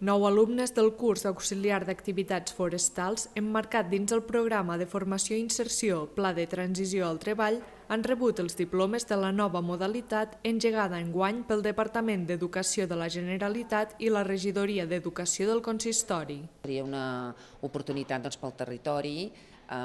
9 alumnes del curs d'auxiliar d'activitats forestals, emmarcat dins el programa de formació i inserció Pla de Transició al Treball, han rebut els diplomes de la nova modalitat engegada enguany pel Departament d'Educació de la Generalitat i la Regidoria d'Educació del Consistori. Seria una oportunitat pel territori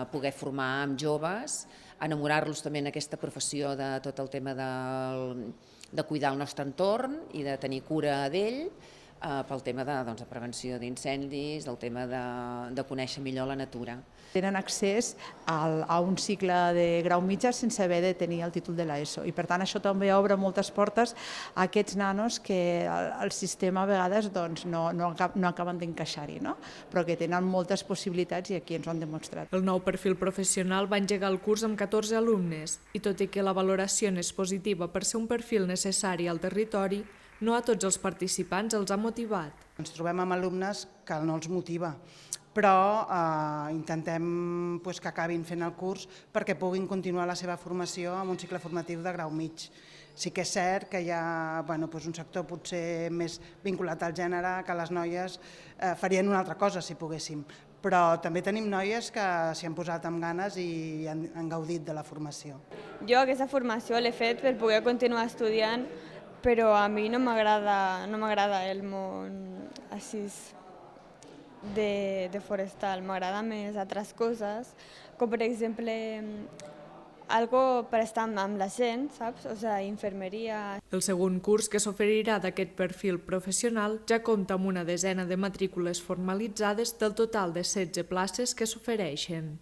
poder formar amb joves, enamorar-los també en aquesta professió de tot el tema de cuidar el nostre entorn i de tenir cura d'ell, pel tema de prevenció d'incendis, del tema de conèixer millor la natura. Tenen accés a un cicle de grau mitjà sense haver de tenir el títol de l'ESO i per tant això també obre moltes portes a aquests nanos que el sistema a vegades no acaben d'encaixar-hi, però que tenen moltes possibilitats i aquí ens ho han demostrat. El nou perfil professional va engegar el curs amb 14 alumnes i tot i que la valoració n'és positiva per ser un perfil necessari al territori, no a tots els participants els ha motivat. Ens trobem amb alumnes que no els motiva, però intentem que acabin fent el curs perquè puguin continuar la seva formació amb un cicle formatiu de grau mig. Sí que és cert que hi ha un sector potser més vinculat al gènere, que les noies farien una altra cosa si poguéssim, però també tenim noies que s'hi han posat amb ganes i han gaudit de la formació. Jo aquesta formació l'he fet per poder continuar estudiant, però a mi no m'agrada el món així de forestal, m'agrada més altres coses, com per exemple algo per estar amb la gent, saps? Infermeria. El segon curs que s'oferirà d'aquest perfil professional ja compta amb una desena de matrícules formalitzades del total de 16 places que s'ofereixen.